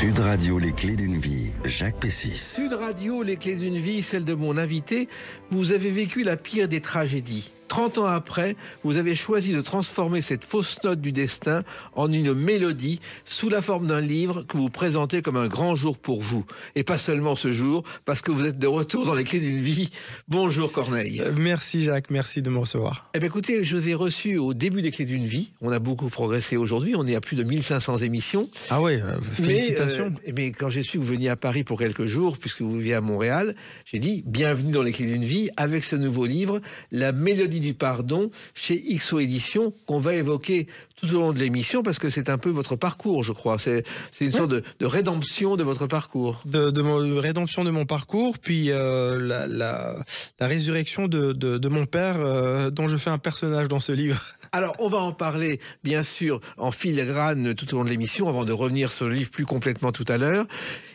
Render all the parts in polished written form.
Sud Radio, les clés d'une vie, Jacques Pessis. Sud Radio, les clés d'une vie, celle de mon invité. Vous avez vécu la pire des tragédies. 30 ans après, vous avez choisi de transformer cette fausse note du destin en une mélodie sous la forme d'un livre que vous présentez comme un grand jour pour vous. Et pas seulement ce jour, parce que vous êtes de retour dans les clés d'une vie. Bonjour Corneille. Merci Jacques, merci de me recevoir. Eh bien écoutez, je vous ai reçu au début des clés d'une vie. On a beaucoup progressé aujourd'hui, on est à plus de 1500 émissions. Ah ouais, félicitations. Mais quand j'ai su que vous veniez à Paris pour quelques jours, puisque vous viviez à Montréal, j'ai dit bienvenue dans les clés d'une vie avec ce nouveau livre, La mélodie du pardon, chez XO Éditions, qu'on va évoquer tout au long de l'émission, parce que c'est un peu votre parcours, je crois. C'est une sorte de rédemption de votre parcours. De rédemption de mon parcours, puis la résurrection de mon père, dont je fais un personnage dans ce livre. Alors, on va en parler, bien sûr, en filigrane tout au long de l'émission, avant de revenir sur le livre plus complètement tout à l'heure.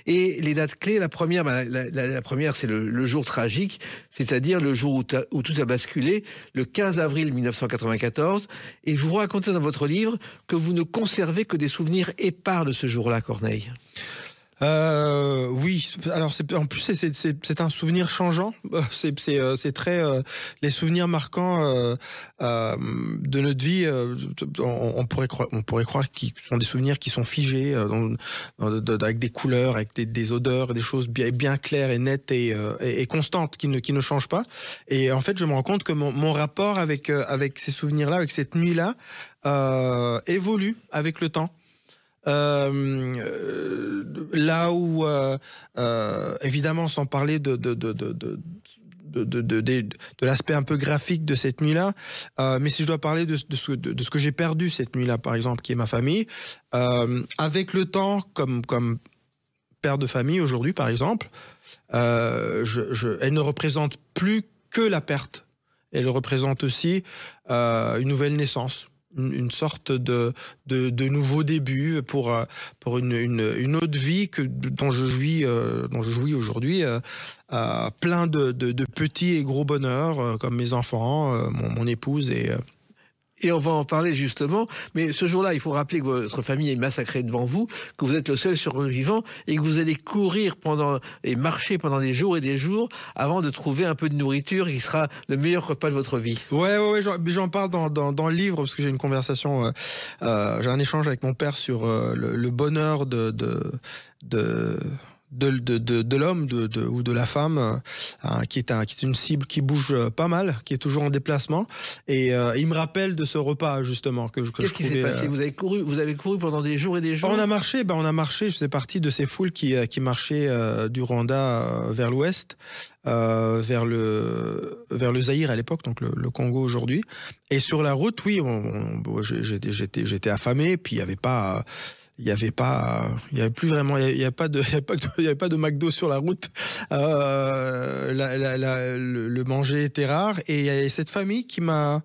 Et les dates clés, la première, la première, c'est le jour tragique, c'est-à-dire le jour où tout a basculé, le 15 avril 1994. Et je vous raconte dans votre livre que vous ne conservez que des souvenirs épars de ce jour-là, Corneille. Oui, alors en plus c'est un souvenir changeant. C'est très les souvenirs marquants de notre vie. On pourrait croire qu'ils sont des souvenirs qui sont figés avec des couleurs, avec des odeurs, des choses bien claires et nettes et constantes qui ne changent pas. Et en fait, je me rends compte que mon rapport avec ces souvenirs-là, avec cette nuit-là, évolue avec le temps. Là où évidemment, sans parler de l'aspect un peu graphique de cette nuit-là, mais si je dois parler de ce que j'ai perdu cette nuit-là, par exemple, qui est ma famille, avec le temps, comme père de famille aujourd'hui, par exemple, elle ne représente plus que la perte. Elle représente aussi une nouvelle naissance. Une sorte de nouveau début pour une autre vie dont je jouis aujourd'hui, plein de petits et gros bonheurs, comme mes enfants, mon épouse Et on va en parler justement, mais ce jour-là, il faut rappeler que votre famille est massacrée devant vous, que vous êtes le seul survivant et que vous allez courir et marcher pendant des jours et des jours avant de trouver un peu de nourriture qui sera le meilleur repas de votre vie. Ouais, j'en parle dans le livre parce que j'ai une conversation, j'ai un échange avec mon père sur le bonheur de l'homme ou de la femme, qui est une cible qui bouge pas mal, qui est toujours en déplacement, et il me rappelle de ce repas justement que je trouvais. Qu'est-ce qui s'est passé? Vous avez couru pendant des jours et des jours? On a marché. Je faisais partie de ces foules qui marchaient du Rwanda vers l'ouest, vers le Zaïre à l'époque, donc le Congo aujourd'hui. Et sur la route, oui, j'étais affamé, puis il y avait plus vraiment, il y avait pas de McDo sur la route. Le manger était rare, et il y a cette famille qui m'a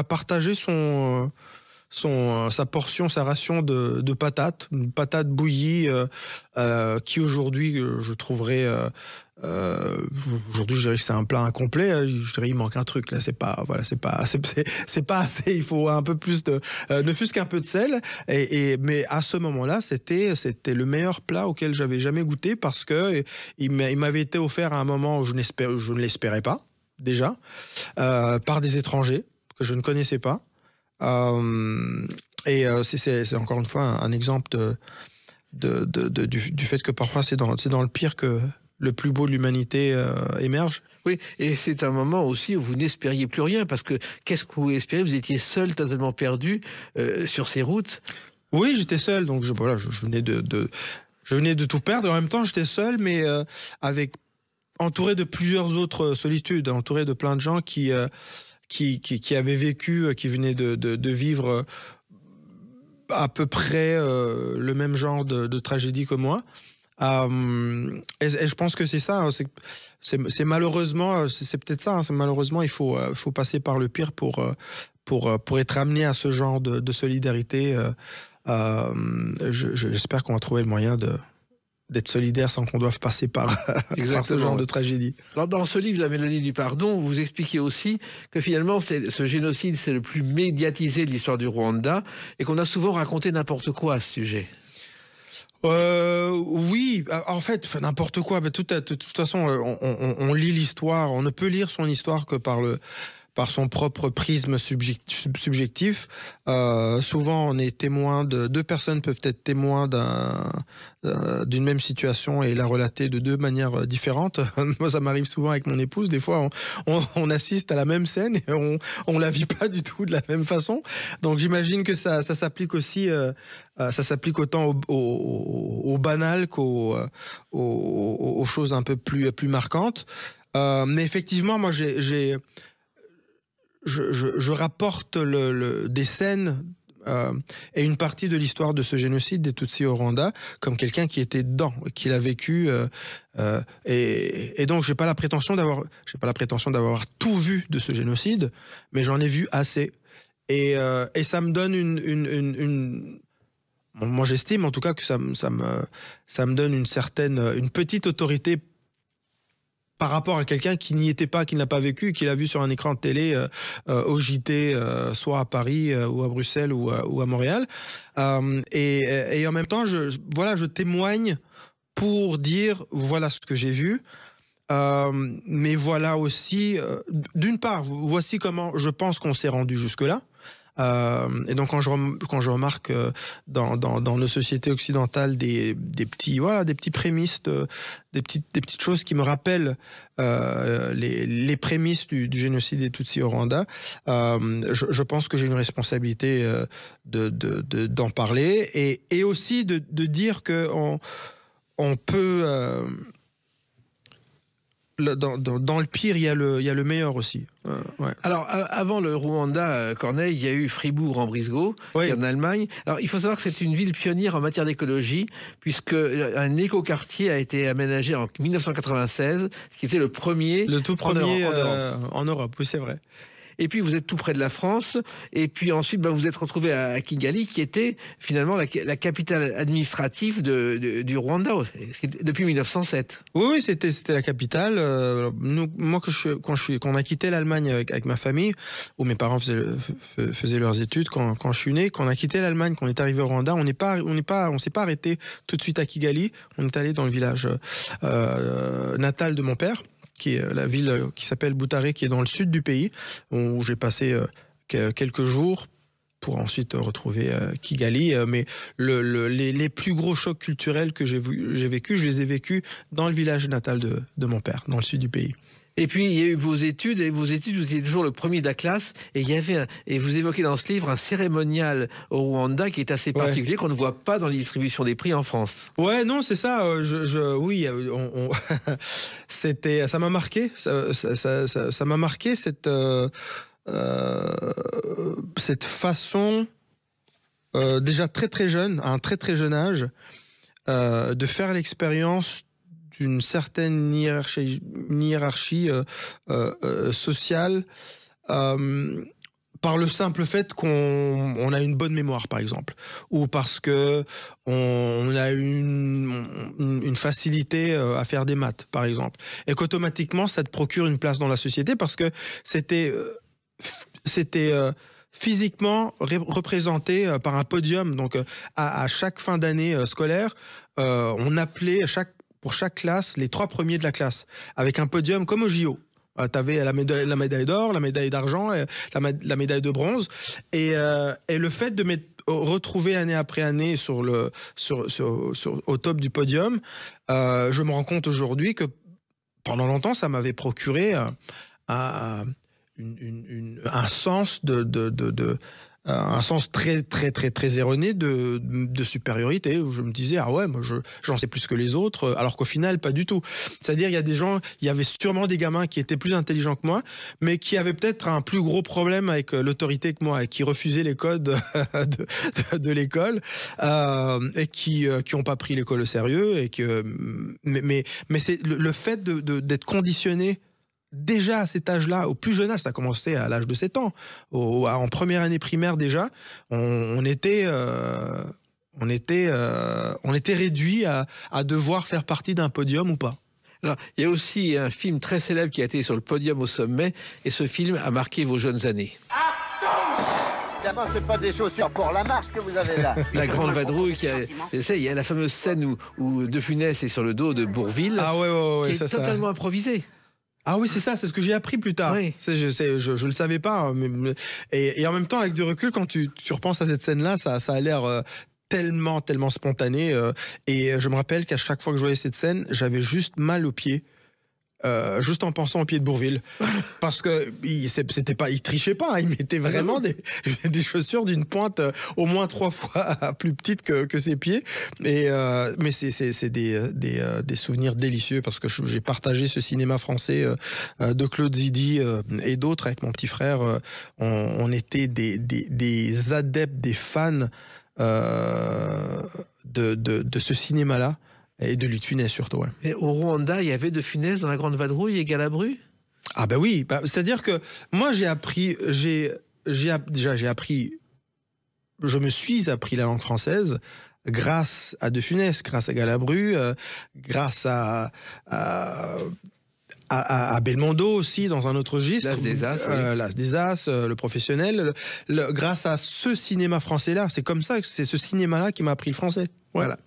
partagé sa portion, sa ration de patates, une patate bouillie, qui aujourd'hui je trouverais aujourd'hui je dirais que c'est un plat incomplet. Je dirais il manque un truc là, c'est pas assez, il faut un peu plus ne fût-ce qu'un peu de sel, mais à ce moment-là c'était le meilleur plat auquel j'avais jamais goûté, parce que il m'avait été offert à un moment où je ne l'espérais pas déjà, par des étrangers que je ne connaissais pas. C'est encore une fois un exemple du fait que parfois c'est dans le pire que le plus beau de l'humanité émerge. Oui, et c'est un moment aussi où vous n'espériez plus rien, parce que qu'est-ce que vous espériez? Vous étiez seul, totalement perdu sur ces routes. Oui, j'étais seul, donc je venais de tout perdre. En même temps, j'étais seul, mais entouré de plusieurs autres solitudes, entouré de plein de gens qui avaient vécu, qui venaient de vivre à peu près le même genre de tragédie que moi. Et je pense que c'est ça, c'est malheureusement, c'est peut-être ça, malheureusement il faut passer par le pire pour être amené à ce genre de solidarité. J'espère qu'on va trouver le moyen d'être solidaire sans qu'on doive passer par ce genre de tragédie. Alors, dans ce livre, La mélodie du pardon, vous expliquez aussi que finalement, ce génocide, c'est le plus médiatisé de l'histoire du Rwanda, et qu'on a souvent raconté n'importe quoi à ce sujet. Oui, en fait, n'importe quoi. Mais de toute façon, on lit l'histoire. On ne peut lire son histoire que par son propre prisme subjectif. Souvent, on est témoin deux personnes peuvent être témoins d'une même situation et la relater de deux manières différentes. Moi, ça m'arrive souvent avec mon épouse. Des fois, on assiste à la même scène et on la vit pas du tout de la même façon. Donc, j'imagine que ça s'applique aussi. Ça s'applique autant au banal qu'aux choses un peu plus marquantes. Mais effectivement, moi, je rapporte des scènes et une partie de l'histoire de ce génocide des Tutsis au Rwanda comme quelqu'un qui était dedans, qui l'a vécu, et donc j'ai pas la prétention d'avoir tout vu de ce génocide, mais j'en ai vu assez, et ça me donne moi j'estime en tout cas que ça me donne une petite autorité par rapport à quelqu'un qui n'y était pas, qui ne l'a pas vécu, qui l'a vu sur un écran de télé au JT, soit à Paris ou à Bruxelles ou à Montréal. Et en même temps, je témoigne pour dire voilà ce que j'ai vu. Mais voilà aussi, d'une part, voici comment je pense qu'on s'est rendu jusque-là. Et donc quand je remarque dans nos sociétés occidentales des petits prémices, des petites choses qui me rappellent les prémices du génocide des Tutsis au Rwanda, je pense que j'ai une responsabilité d'en parler et aussi de dire que on peut dans le pire, il y a le meilleur aussi. Ouais. Alors, avant le Rwanda, Corneille, il y a eu Fribourg-en-Brisgau, Oui. qui est en Allemagne. Alors, il faut savoir que c'est une ville pionnière en matière d'écologie, puisque un écoquartier a été aménagé en 1996, ce qui était le premier. Le tout premier en Europe. en Europe, oui, c'est vrai. Et puis vous êtes tout près de la France, et puis ensuite vous êtes retrouvé à Kigali, qui était finalement la capitale administrative du Rwanda, depuis 1907. Oui, c'était la capitale. Moi, quand on a quitté l'Allemagne avec ma famille, où mes parents faisaient leurs études, quand je suis né, quand on a quitté l'Allemagne, qu'on est arrivé au Rwanda, on s'est pas arrêté tout de suite à Kigali. On est allé dans le village natal de mon père, qui est la ville qui s'appelle Butare, qui est dans le sud du pays, où j'ai passé quelques jours pour ensuite retrouver Kigali. Mais les plus gros chocs culturels que j'ai vécu, je les ai vécus dans le village natal de mon père, dans le sud du pays. Et puis, il y a eu vos études, vous étiez toujours le premier de la classe, et et vous évoquez dans ce livre un cérémonial au Rwanda qui est assez particulier, qu'on ne voit pas dans les distributions des prix en France. Ouais, non, c'est ça. Oui, ça m'a marqué. Ça m'a marqué cette façon, déjà très très jeune, à un très très jeune âge, de faire l'expérience d'une certaine hiérarchie sociale par le simple fait qu'on a une bonne mémoire, par exemple, ou parce que on a une facilité à faire des maths, par exemple, et qu'automatiquement ça te procure une place dans la société parce que c'était physiquement représenté par un podium. Donc à chaque fin d'année scolaire, on appelait pour chaque classe les 3 premiers de la classe, avec un podium comme au JO. Tu avais la médaille d'or, la médaille d'argent, la médaille de bronze. Et le fait de m'être retrouvé année après année au top du podium, je me rends compte aujourd'hui que pendant longtemps, ça m'avait procuré un sens un sens très très très très erroné de supériorité, où je me disais ah ouais, moi j'en sais plus que les autres, alors qu'au final pas du tout. C'est-à-dire il y avait sûrement des gamins qui étaient plus intelligents que moi, mais qui avaient peut-être un plus gros problème avec l'autorité que moi, et qui refusaient les codes de l'école, et qui ont pas pris l'école au sérieux, mais c'est le fait d'être conditionné déjà à cet âge-là, au plus jeune âge, ça commençait à l'âge de 7 ans, en première année primaire déjà, on était réduit à devoir faire partie d'un podium ou pas. Alors, il y a aussi un film très célèbre qui a été sur le podium au sommet, et ce film a marqué vos jeunes années. évidemment, c'est pas des chaussures pour la marche que vous avez là. La Grande Vadrouille, il y a la fameuse scène où De Funès est sur le dos de Bourvil, qui est totalement improvisée. Ah oui, c'est ça, c'est ce que j'ai appris plus tard. Oui. Je le savais pas. Et en même temps, avec du recul, quand tu repenses à cette scène-là, ça a l'air tellement spontané. Et je me rappelle qu'à chaque fois que je voyais cette scène, j'avais juste mal aux pieds. Juste en pensant au pied de Bourvil, parce que il trichait pas, hein, il mettait vraiment des chaussures d'une pointe au moins 3 fois plus petite que ses pieds. Mais c'est des souvenirs délicieux, parce que j'ai partagé ce cinéma français de Claude Zidi et d'autres avec mon petit frère. On était des adeptes, des fans de ce cinéma-là. Et de Louis de Funès surtout. Ouais. Et au Rwanda, il y avait De Funès dans La Grande Vadrouille et Galabru? Ah ben oui, c'est-à-dire que moi je me suis appris la langue française grâce à De Funès, grâce à Galabru, grâce à Belmondo aussi, dans un autre registre. L'As des As, L'As des As, Le Professionnel. Grâce à ce cinéma français-là, c'est comme ça, c'est ce cinéma-là qui m'a appris le français. Voilà.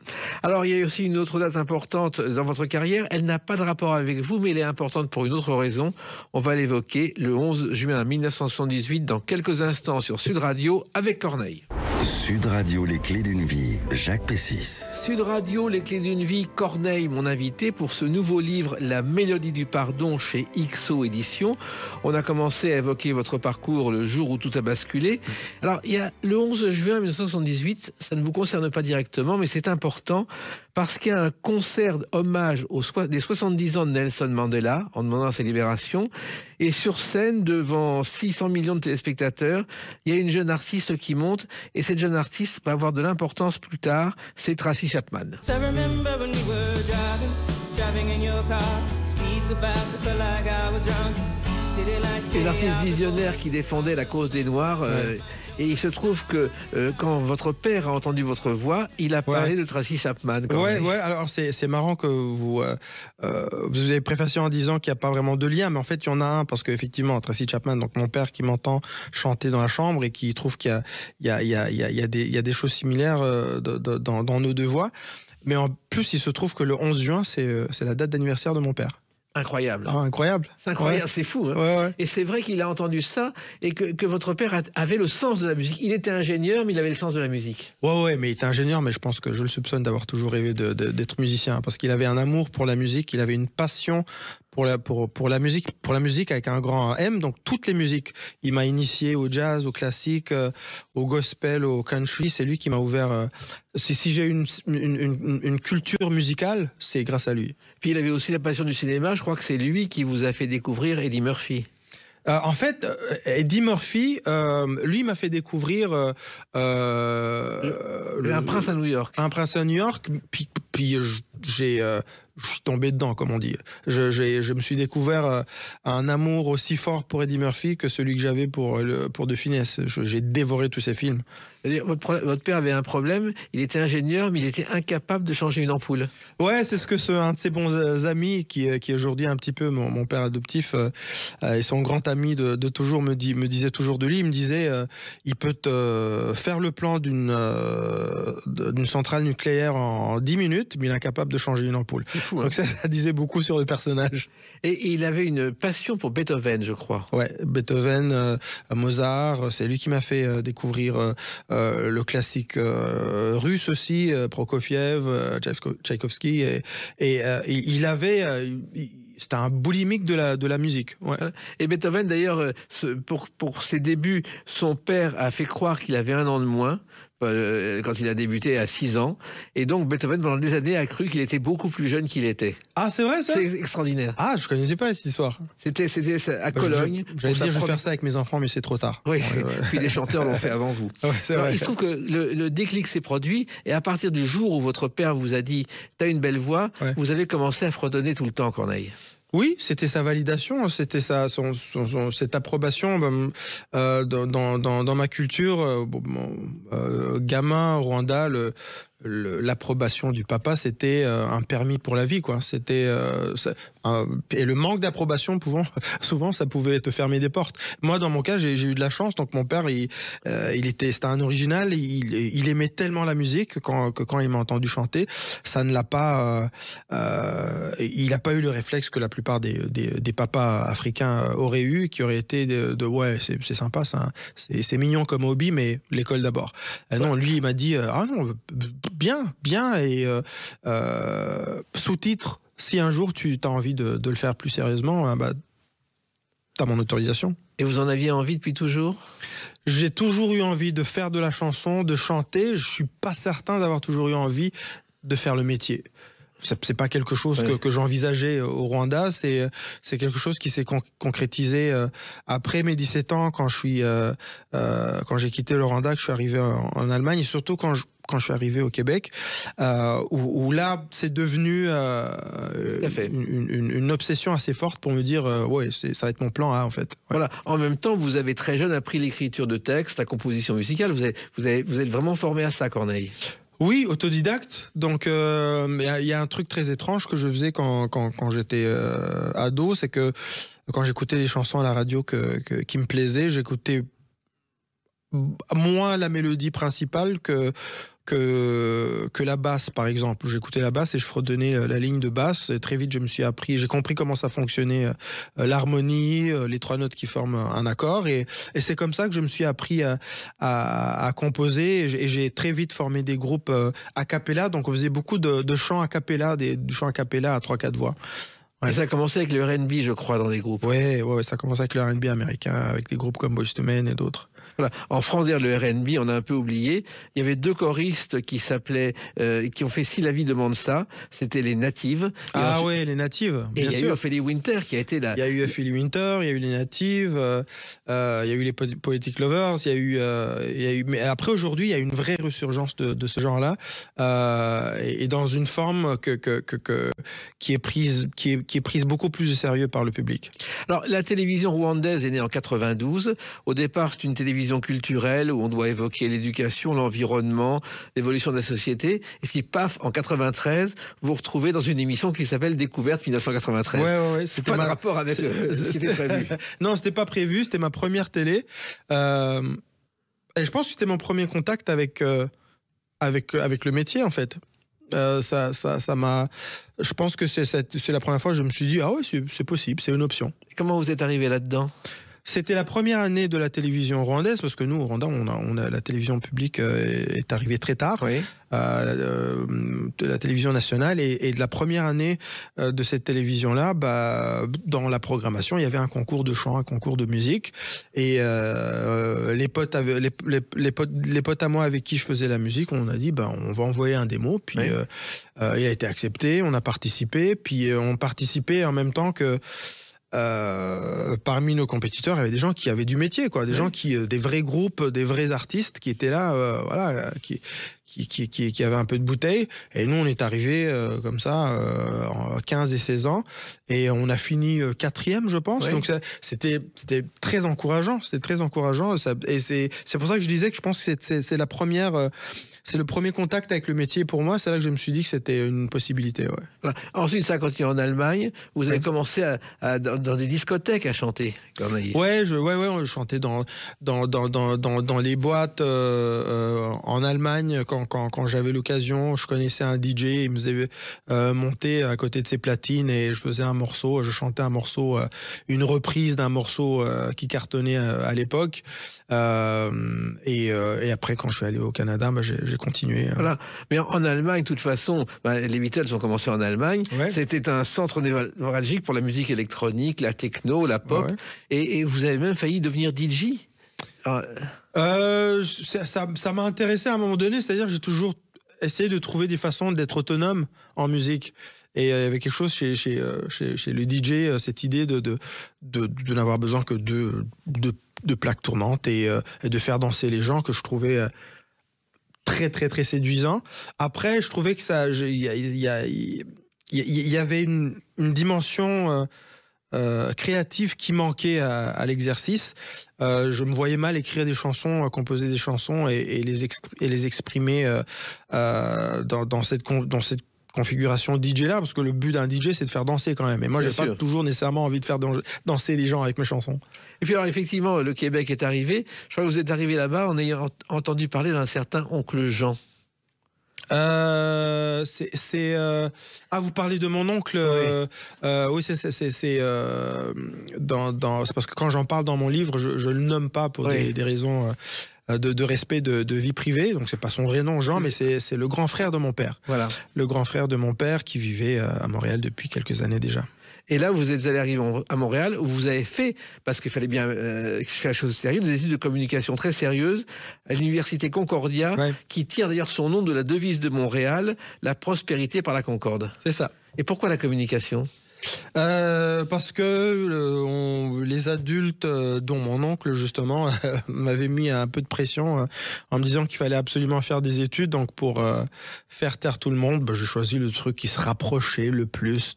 Alors, il y a aussi une autre date importante dans votre carrière. Elle n'a pas de rapport avec vous, mais elle est importante pour une autre raison. On va l'évoquer le 11 juin 1978, dans quelques instants sur Sud Radio, avec Corneille. Sud Radio, les clés d'une vie, Jacques Pessis. Sud Radio, les clés d'une vie, Corneille, mon invité pour ce nouveau livre, La mélodie du pardon, chez XO Éditions. On a commencé à évoquer votre parcours le jour où tout a basculé. Alors, il y a le 11 juin 1978, ça ne vous concerne pas directement, mais c'est important parce qu'il y a un concert hommage des 70 ans de Nelson Mandela, en demandant sa libération. Et sur scène, devant 600 millions de téléspectateurs, il y a une jeune artiste qui monte, et cette jeune artiste va avoir de l'importance plus tard, c'est Tracy Chapman. C'est l'artiste visionnaire qui défendait la cause des Noirs. Et il se trouve que quand votre père a entendu votre voix, il a parlé de Tracy Chapman. Ouais, alors c'est marrant que vous avez préfacé en disant qu'il n'y a pas vraiment de lien, mais en fait il y en a un, parce qu'effectivement Tracy Chapman, donc mon père qui m'entend chanter dans la chambre et qui trouve qu'il y a des choses similaires dans nos deux voix. Mais en plus il se trouve que le 11 juin c'est la date d'anniversaire de mon père. Incroyable. Ah, incroyable. C'est incroyable, c'est fou. Hein. Ouais. Et c'est vrai qu'il a entendu ça et que votre père avait le sens de la musique. Il était ingénieur, mais il avait le sens de la musique. Ouais, mais il était ingénieur, mais je pense que je le soupçonne d'avoir toujours rêvé d'être musicien, parce qu'il avait un amour pour la musique, il avait une passion pour la musique avec un grand M, donc toutes les musiques. Il m'a initié au jazz, au classique, au gospel, au country. C'est lui qui m'a ouvert. Si j'ai une culture musicale, c'est grâce à lui. Puis il avait aussi la passion du cinéma. Je crois que c'est lui qui vous a fait découvrir Eddie Murphy. En fait, Eddie Murphy, lui m'a fait découvrir Un prince à New York. Un prince à New York, puis je suis tombé dedans, comme on dit. Je me suis découvert un amour aussi fort pour Eddie Murphy que celui que j'avais pour De Funès. J'ai dévoré tous ses films. C'est-à-dire, votre père avait un problème, il était ingénieur, mais il était incapable de changer une ampoule. Ouais, c'est ce que un de ses bons amis, qui est aujourd'hui un petit peu mon père adoptif, et son grand ami de toujours, me disait toujours de lui, il me disait, il peut te faire le plan d'une centrale nucléaire en 10 minutes, mais il est incapable de changer une ampoule. C'est fou, hein. Donc ça disait beaucoup sur le personnage. Et il avait une passion pour Beethoven, je crois. Ouais, Beethoven, Mozart, c'est lui qui m'a fait découvrir le classique russe aussi, Prokofiev, Tchaïkovski, et il avait... C'était un boulimique de la musique. Ouais. Et Beethoven, d'ailleurs, pour ses débuts, son père a fait croire qu'il avait 1 an de moins quand il a débuté à 6 ans. Et donc, Beethoven, pendant des années, a cru qu'il était beaucoup plus jeune qu'il était. Ah, c'est vrai, ça? C'est extraordinaire. Ah, je connaissais pas cette histoire. C'était à Cologne. J'allais dire, je vais faire ça avec mes enfants, mais c'est trop tard. Oui, puis des chanteurs l'ont fait avant vous. Ouais, c'est vrai. Il se trouve que le déclic s'est produit, et à partir du jour où votre père vous a dit « t'as une belle voix », vous avez commencé à fredonner tout le temps, Corneille. Oui, c'était sa validation, c'était cette approbation dans ma culture. Gamin au Rwanda, l'approbation du papa, c'était un permis pour la vie, quoi. C'était et le manque d'approbation, souvent, ça pouvait te fermer des portes. Moi, dans mon cas, j'ai eu de la chance. Donc, mon père, c'était un original. Il aimait tellement la musique que quand il m'a entendu chanter, ça ne l'a pas. Il n'a pas eu le réflexe que la plupart des papas africains auraient eu, qui auraient été ouais, c'est sympa, c'est mignon comme hobby, mais l'école d'abord. Non, lui, il m'a dit ah non, bien, et sous-titre. Si un jour tu as envie de le faire plus sérieusement, t'as mon autorisation. Et vous en aviez envie depuis toujours ? J'ai toujours eu envie de faire de la chanson, de chanter. Je suis pas certain d'avoir toujours eu envie de faire le métier. C'est pas quelque chose que j'envisageais au Rwanda. C'est quelque chose qui s'est concrétisé après mes 17 ans, quand j'ai quitté le Rwanda, que je suis arrivé en Allemagne, et surtout quand je suis arrivé au Québec, où là, c'est devenu une obsession assez forte pour me dire ouais, ça va être mon plan A, en fait. Ouais. Voilà. En même temps, vous avez très jeune appris l'écriture de textes, la composition musicale. Vous êtes vraiment formé à ça, Corneille. Oui, autodidacte. Donc, il y a un truc très étrange que je faisais quand j'étais ado, c'est que quand j'écoutais les chansons à la radio qui me plaisaient, j'écoutais moins la mélodie principale que la basse, par exemple. J'écoutais la basse et je fredonnais la ligne de basse, et très vite j'ai compris comment ça fonctionnait, l'harmonie, les 3 notes qui forment un accord, et c'est comme ça que je me suis appris à composer, et j'ai très vite formé des groupes a cappella. Donc on faisait beaucoup de chants a cappella, du chant a cappella à 3-4 voix. Ouais. Et ça a commencé avec le R&B, je crois, dans des groupes. Ouais, ça a commencé avec le R&B américain, avec des groupes comme Boyz II Men et d'autres. Voilà. En France, d'ailleurs, le R&B, on a un peu oublié. Il y avait 2 choristes qui ont fait Si la vie demande ça. C'était les Natives. Ouais, les Natives. Et il y a eu Ophélie Winter qui a été là. Il y a eu Ophélie Winter, il y a eu les Natives, il y a eu les Poetic Lovers, il y a eu. Mais après, aujourd'hui, il y a une vraie ressurgence de ce genre-là, et dans une forme qui est prise beaucoup plus au sérieux par le public. Alors, la télévision rwandaise est née en 92. Au départ, c'est une télévision culturelle où on doit évoquer l'éducation, l'environnement, l'évolution de la société. Et puis, paf, en 93, vous vous retrouvez dans une émission qui s'appelle Découverte 1993. Ouais. C'était pas de rapport avec ce qui était prévu. Non, c'était pas prévu. C'était ma première télé. Et je pense que c'était mon premier contact avec le métier, en fait. Ça m'a. Je pense que c'est la première fois que je me suis dit ah ouais, c'est possible, c'est une option. Et comment vous êtes arrivé là-dedans ? C'était la première année de la télévision rwandaise, parce que nous, au Rwanda, la télévision publique est arrivée très tard, oui. De la télévision nationale, et de la première année de cette télévision-là, dans la programmation, il y avait un concours de chant, un concours de musique, et les potes à moi avec qui je faisais la musique, on a dit, on va envoyer un démo, puis oui. Il a été accepté, on a participé, puis on participait en même temps que parmi nos compétiteurs, il y avait des gens qui avaient du métier, quoi, des gens des vrais groupes, des vrais artistes qui étaient là, qui avaient un peu de bouteille. Et nous, on est arrivés comme ça, en 15 et 16 ans, et on a fini 4e, je pense. Oui. Donc c'était très encourageant. C'était très encourageant. Et c'est pour ça que je disais que je pense que c'est la première. C'est le premier contact avec le métier pour moi. C'est là que je me suis dit que c'était une possibilité. Ouais. Voilà. Ensuite, ça a continué en Allemagne. Vous avez commencé dans des discothèques à chanter. Ouais, on chantait dans les boîtes en Allemagne. Quand j'avais l'occasion, je connaissais un DJ. Il me faisait monter à côté de ses platines, et je faisais un morceau. Je chantais un morceau, une reprise d'un morceau qui cartonnait à l'époque. Et après, quand je suis allé au Canada, j'ai continué. Voilà. Mais en Allemagne, de toute façon, les Beatles ont commencé en Allemagne. Ouais. C'était un centre névralgique pour la musique électronique, la techno, la pop. Ouais. Et vous avez même failli devenir DJ. Ça m'a intéressé à un moment donné. C'est-à-dire que j'ai toujours essayé de trouver des façons d'être autonome en musique. Et il y avait quelque chose chez le DJ, cette idée de n'avoir besoin que de plaques tournantes et de faire danser les gens, que je trouvais très très très séduisant. Après, je trouvais que il y avait une dimension créative qui manquait à l'exercice. Je me voyais mal écrire des chansons, composer des chansons et les exprimer dans cette configuration DJ là, parce que le but d'un DJ c'est de faire danser quand même. Et moi j'ai pas toujours nécessairement envie de faire danser les gens avec mes chansons. Et puis alors effectivement le Québec est arrivé. Je crois que vous êtes arrivé là-bas en ayant entendu parler d'un certain Oncle Jean. Ah, vous parlez de mon oncle. Oui, c'est parce que quand j'en parle dans mon livre, je le nomme pas pour des raisons de respect de vie privée. Donc c'est pas son vrai nom, Jean, mais c'est le grand frère de mon père. Voilà. Le grand frère de mon père qui vivait à Montréal depuis quelques années déjà. Et là, vous êtes allé arriver à Montréal, où vous avez fait, parce qu'il fallait bien faire la chose sérieuse, des études de communication très sérieuses à l'université Concordia, qui tire d'ailleurs son nom de la devise de Montréal, la prospérité par la concorde. C'est ça. Et pourquoi la communication ? Parce que les adultes, dont mon oncle justement, m'avaient mis un peu de pression en me disant qu'il fallait absolument faire des études. Donc pour faire taire tout le monde, j'ai choisi le truc qui se rapprochait le plus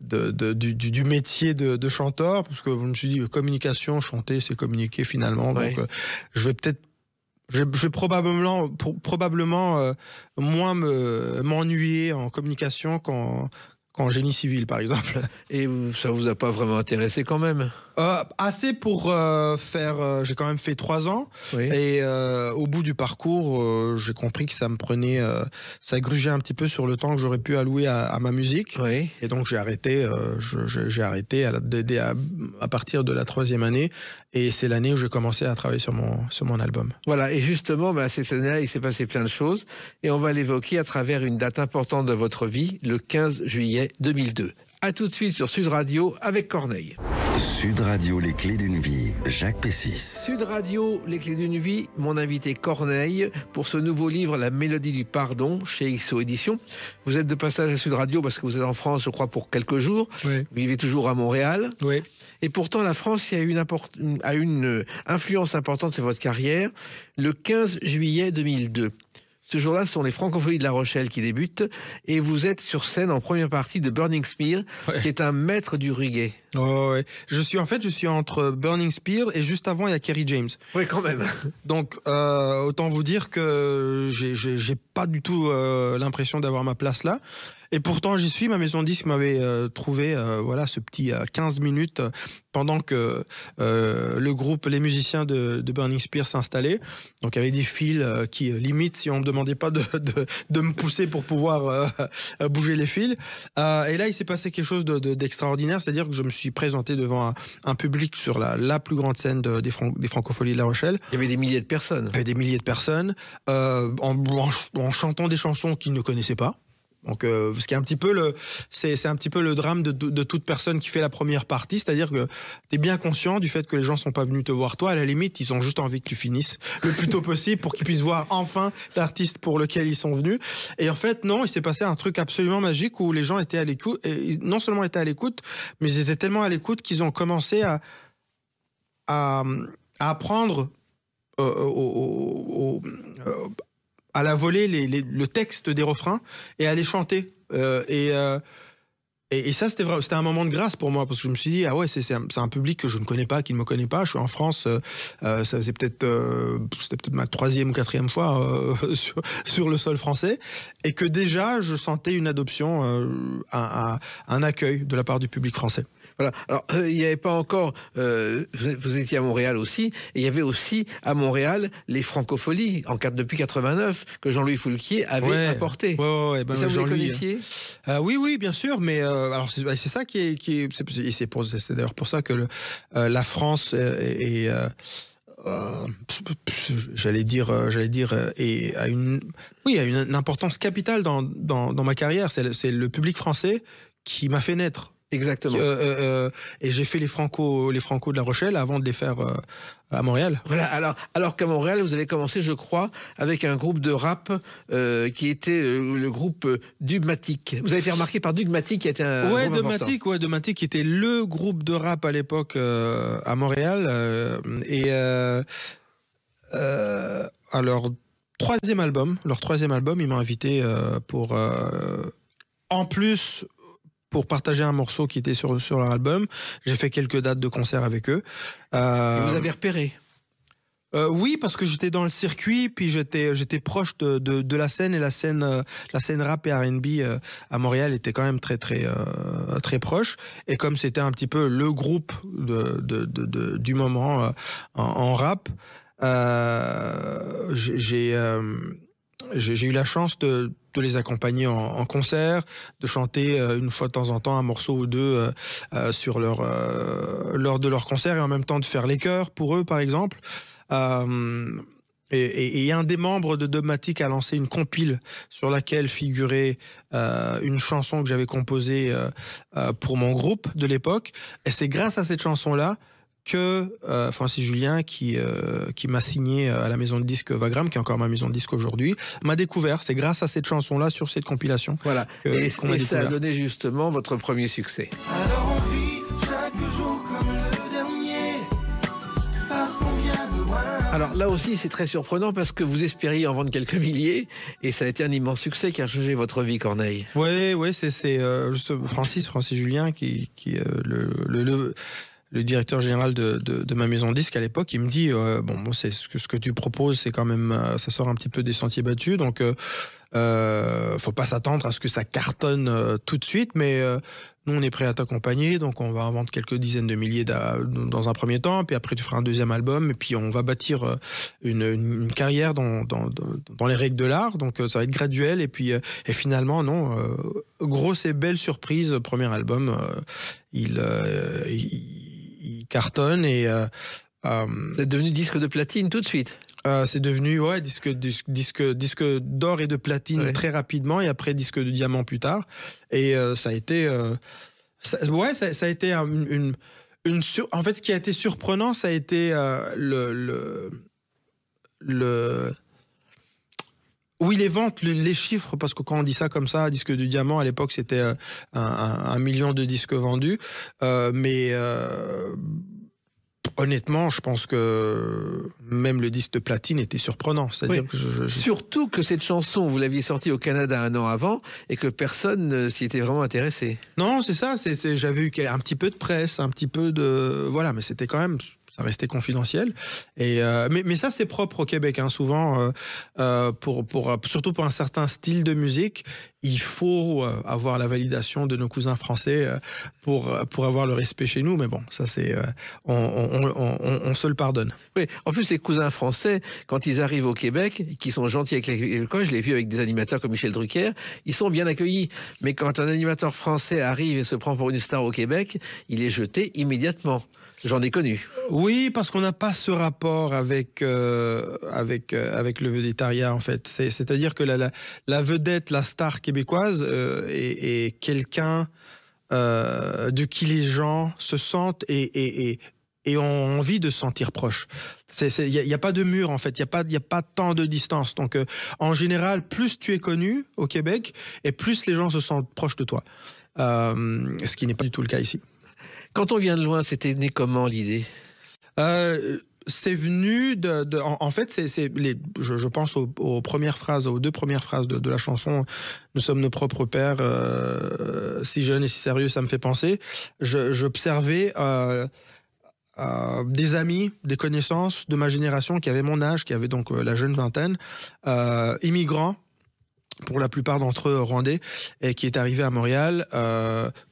du métier de chanteur, parce que je me suis dit communication, chanter, c'est communiquer finalement. Donc je vais probablement moins m'ennuyer en communication qu'en génie civil, par exemple. Et ça vous a pas vraiment intéressé quand même ? Assez pour faire... j'ai quand même fait 3 ans. Oui. Et au bout du parcours, j'ai compris que ça me prenait... ça grugeait un petit peu sur le temps que j'aurais pu allouer à ma musique. Oui. Et donc j'ai arrêté. J'ai arrêté à partir de la 3e année. Et c'est l'année où j'ai commencé à travailler sur mon album. Voilà. Et justement, cette année-là, il s'est passé plein de choses. Et on va l'évoquer à travers une date importante de votre vie, le 15 juillet 2002. A tout de suite sur Sud Radio avec Corneille. Sud Radio, les clés d'une vie, Jacques Pessis. Sud Radio, les clés d'une vie, mon invité Corneille pour ce nouveau livre, La mélodie du pardon, chez XO Éditions. Vous êtes de passage à Sud Radio parce que vous êtes en France, je crois, pour quelques jours. Oui. Vous vivez toujours à Montréal. Oui. Et pourtant, la France a une influence importante sur votre carrière. Le 15 juillet 2002. Ce jour-là, ce sont les Francopholies de La Rochelle qui débutent et vous êtes sur scène en première partie de Burning Spear, qui est un maître du reggae. Ouais. Je suis entre Burning Spear et juste avant, il y a Kerry James. Oui, quand même. Donc, autant vous dire que j'ai pas du tout l'impression d'avoir ma place là. Et pourtant, j'y suis. Ma maison de disque m'avait trouvé ce petit 15 minutes pendant que les musiciens de Burning Spear s'installaient. Donc, il y avait des fils qui, limite, si on me demandait pas de me pousser pour pouvoir bouger les fils. Et là, il s'est passé quelque chose d'extraordinaire. C'est-à-dire que je me suis présenté devant un public sur la plus grande scène des Francopholies de La Rochelle. Il y avait des milliers de personnes. Il y avait des milliers de personnes en chantant des chansons qu'ils ne connaissaient pas. Donc, ce qui est un petit peu c'est un petit peu le drame de toute personne qui fait la première partie, c'est-à-dire que tu es bien conscient du fait que les gens sont pas venus te voir toi, à la limite, ils ont juste envie que tu finisses le plus tôt possible pour qu'ils puissent voir enfin l'artiste pour lequel ils sont venus. Et en fait, non, il s'est passé un truc absolument magique où les gens étaient à l'écoute, et non seulement étaient à l'écoute, mais ils étaient tellement à l'écoute qu'ils ont commencé à apprendre à la volée le texte des refrains et à les chanter. Et ça, c'était un moment de grâce pour moi, parce que je me suis dit, c'est un public que je ne connais pas, qui ne me connaît pas. Je suis en France, ça faisait peut-être ma 3e ou 4e fois sur le sol français, et que déjà, je sentais une adoption, un accueil de la part du public français. Voilà. Alors, il n'y avait pas encore... vous étiez à Montréal aussi, et il y avait aussi à Montréal les Francopholies, depuis 89, que Jean-Louis Foulquier avait apporté. Ouais. Ça, vous les connaissiez ? Oui, bien sûr, mais alors c'est ça qui est c'est d'ailleurs pour ça que la France est j'allais dire a une importance capitale dans ma carrière. C'est le public français qui m'a fait naître. Exactement. Et j'ai fait les Franco de La Rochelle avant de les faire à Montréal. Voilà. Alors qu'à Montréal, vous avez commencé, je crois, avec un groupe de rap qui était le groupe Dubmatique. Vous avez été remarqué par Dubmatique, qui était un groupe important. Dubmatique qui était le groupe de rap à l'époque à Montréal. Alors, leur troisième album, ils m'ont invité pour en plus pour partager un morceau qui était sur leur album. J'ai fait quelques dates de concert avec eux. Et vous avez repéré? Oui, parce que j'étais dans le circuit, puis j'étais proche de la scène, et la scène rap et R&B à Montréal était quand même très proche. Et comme c'était un petit peu le groupe du moment en rap, j'ai eu la chance de les accompagner en concert, de chanter une fois de temps en temps un morceau ou deux lors de leur concert, et en même temps de faire les chœurs pour eux, par exemple. Et un des membres de Dogmatic a lancé une compile sur laquelle figurait une chanson que j'avais composée pour mon groupe de l'époque. Et c'est grâce à cette chanson-là que Francis Julien, qui m'a signé à la maison de disques Vagram, qui est encore ma maison de disques aujourd'hui, m'a découvert. C'est grâce à cette chanson-là, sur cette compilation. Voilà. Et ça a donné justement votre premier succès. Alors on vit chaque jour comme le dernier, parce qu'on vient de loin. Alors là aussi, c'est très surprenant parce que vous espériez en vendre quelques milliers et ça a été un immense succès qui a changé votre vie, Corneille. Oui, c'est Francis Julien qui le directeur général de ma maison de disques à l'époque. Il me dit c'est ce que tu proposes, c'est quand même ça sort un petit peu des sentiers battus, donc faut pas s'attendre à ce que ça cartonne tout de suite, mais nous on est prêt à t'accompagner, donc on va en vendre quelques dizaines de milliers dans un premier temps, puis après tu feras un deuxième album, et puis on va bâtir une carrière dans les règles de l'art, donc ça va être graduel, et puis et finalement non, grosse et belle surprise, premier album, il cartonne, et c'est devenu disque de platine tout de suite. C'est devenu disque d'or et de platine très rapidement, et après disque de diamant plus tard. Et ça a été ça a été en fait, ce qui a été surprenant, ça a été oui, les ventes, les chiffres, parce que quand on dit ça comme ça, disque de diamant, à l'époque, c'était 1 million de disques vendus. Mais honnêtement, je pense que même le disque de platine était surprenant. C'est-à-dire que surtout que cette chanson, vous l'aviez sortie au Canada 1 an avant et que personne ne s'y était vraiment intéressé. Non, c'est ça. J'avais eu un petit peu de presse, un petit peu de... Voilà, mais c'était quand même... Ça restait confidentiel. Et mais ça, c'est propre au Québec. Hein. Souvent, surtout pour un certain style de musique, il faut avoir la validation de nos cousins français pour avoir le respect chez nous. Mais bon, ça, c'est on se le pardonne. Oui, en plus, les cousins français, quand ils arrivent au Québec, qui sont gentils avec les Québécois, je l'ai vu avec des animateurs comme Michel Drucker, ils sont bien accueillis. Mais quand un animateur français arrive et se prend pour une star au Québec, il est jeté immédiatement. J'en ai connu. Oui, parce qu'on n'a pas ce rapport avec le vedettariat, en fait. C'est-à-dire que la vedette, la star québécoise est quelqu'un de qui les gens se sentent et ont envie de se sentir proches. Il n'y a pas de mur, en fait. Il n'y a pas tant de distance. Donc, en général, plus tu es connu au Québec, et plus les gens se sentent proches de toi. Ce qui n'est pas du tout le cas ici. Quand on vient de loin, c'était né comment l'idée? C'est venu en fait, je pense aux deux premières phrases de la chanson « Nous sommes nos propres pères, si jeunes et si sérieux, ça me fait penser ». J'observais des amis, des connaissances de ma génération qui avaient mon âge, qui avaient donc la jeune vingtaine, immigrants, pour la plupart d'entre eux rwandais, et qui est arrivé à Montréal,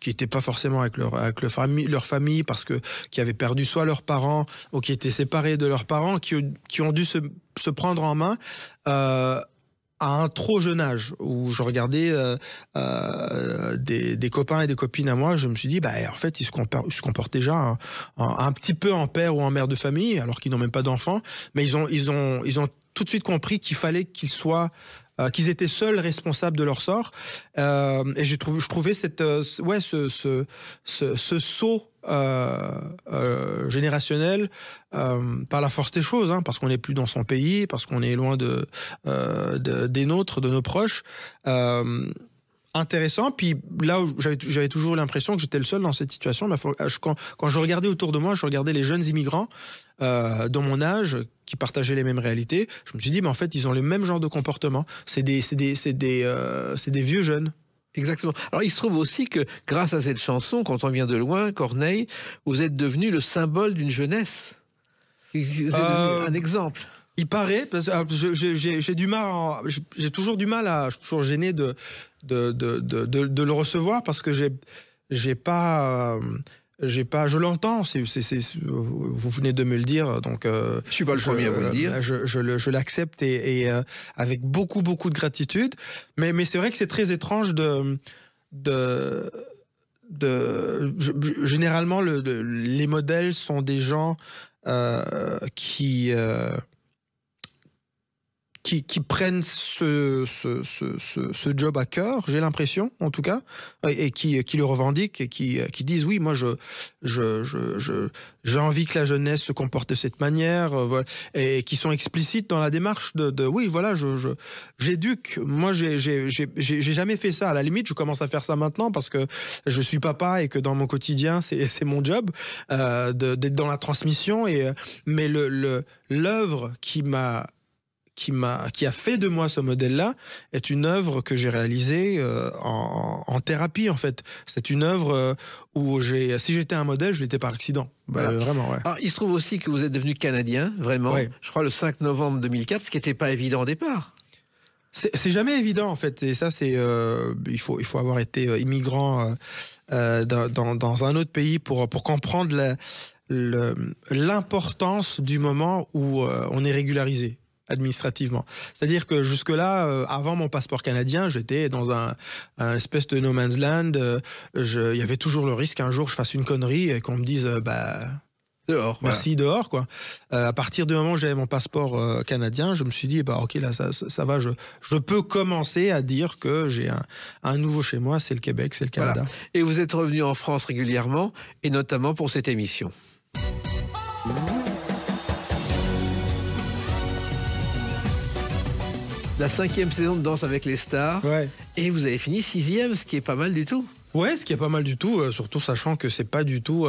qui n'étaient pas forcément avec leur famille, parce que qui avaient perdu soit leurs parents ou qui étaient séparés de leurs parents, qui ont dû se prendre en main à un trop jeune âge, où je regardais des copains et des copines à moi, je me suis dit, en fait, ils se comportent déjà un petit peu en père ou en mère de famille, alors qu'ils n'ont même pas d'enfants, mais ils ont tout de suite compris qu'il fallait qu'ils soient qu'ils étaient seuls responsables de leur sort, et je trouvais ce saut générationnel par la force des choses, hein, parce qu'on n'est plus dans son pays, parce qu'on est loin des nôtres, de nos proches, intéressant. Puis là où j'avais toujours l'impression que j'étais le seul dans cette situation, mais quand je regardais autour de moi, je regardais les jeunes immigrants de mon âge qui partageaient les mêmes réalités, je me suis dit, mais en fait, ils ont le même genre de comportement. C'est des vieux jeunes. Exactement. Alors, il se trouve aussi que, grâce à cette chanson, quand on vient de loin, Corneille, vous êtes devenu le symbole d'une jeunesse. Vous êtes devenu un exemple. Il paraît, parce que j'ai du mal, j'ai toujours du mal je suis toujours gêné de le recevoir parce que j'ai pas, je l'entends, vous venez de me le dire, donc je suis pas le premier à vous le dire. Je l'accepte et avec beaucoup de gratitude, mais c'est vrai que c'est très étrange généralement les modèles sont des gens qui prennent ce job à cœur, j'ai l'impression, en tout cas, et qui le revendiquent et qui disent oui, moi j'ai envie que la jeunesse se comporte de cette manière, voilà, et qui sont explicites dans la démarche oui, voilà, j'éduque. Moi, j'ai jamais fait ça. À la limite, je commence à faire ça maintenant parce que je suis papa et que dans mon quotidien, c'est mon job d'être dans la transmission. Mais l'œuvre qui a fait de moi ce modèle-là est une œuvre que j'ai réalisée en thérapie, en fait. C'est une œuvre où si j'étais un modèle, je l'étais par accident. Voilà. Vraiment, ouais. Alors, il se trouve aussi que vous êtes devenu canadien, vraiment, ouais. Je crois le 5 novembre 2004, ce qui n'était pas évident au départ. C'est jamais évident, en fait. Et ça, il faut avoir été immigrant dans un autre pays pour comprendre l'importance du moment où on est régularisé administrativement. C'est-à-dire que jusque-là, avant mon passeport canadien, j'étais dans un espèce de no man's land. Il y avait toujours le risque qu'un jour je fasse une connerie et qu'on me dise dehors. Merci, voilà. Dehors, quoi. À partir du moment où j'avais mon passeport canadien, je me suis dit, ok, là, ça va, je peux commencer à dire que j'ai un nouveau chez moi, c'est le Québec, c'est le Canada. Voilà. Et vous êtes revenu en France régulièrement, et notamment pour cette émission. La 5e saison de Danse avec les stars. Ouais. Et vous avez fini 6e, ce qui est pas mal du tout. Ouais, ce qui est pas mal du tout, surtout sachant que c'est pas du tout...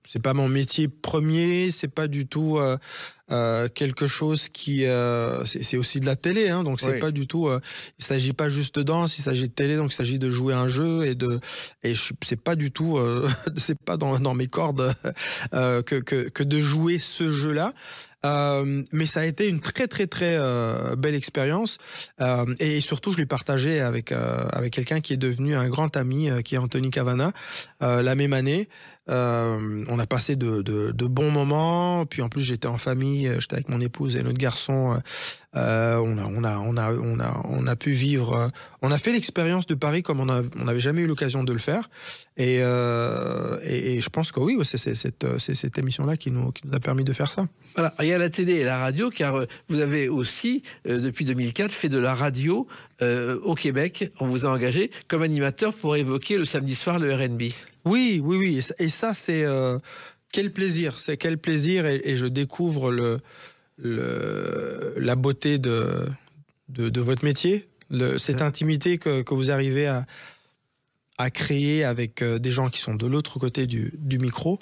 c'est pas mon métier premier, c'est pas du tout quelque chose qui... c'est aussi de la télé, hein, donc c'est pas du tout... il s'agit pas juste de danse, il s'agit de télé, donc il s'agit de jouer un jeu c'est pas du tout... c'est pas dans mes cordes que de jouer ce jeu-là. Mais ça a été une très belle expérience et surtout je l'ai partagé avec quelqu'un qui est devenu un grand ami, qui est Anthony Cavana, la même année. On a passé de bons moments, puis en plus j'étais en famille, j'étais avec mon épouse et notre garçon. On a pu vivre, on a fait l'expérience de Paris comme on n'avait jamais eu l'occasion de le faire, et je pense que oui, c'est cette émission-là qui nous a permis de faire ça. Voilà, il y a la télé et la radio, car vous avez aussi, depuis 2004, fait de la radio au Québec. On vous a engagé comme animateur pour évoquer le samedi soir le R&B. Oui, et ça c'est quel plaisir, et je découvre la beauté de votre métier, cette intimité que vous arrivez à créer avec des gens qui sont de l'autre côté du micro,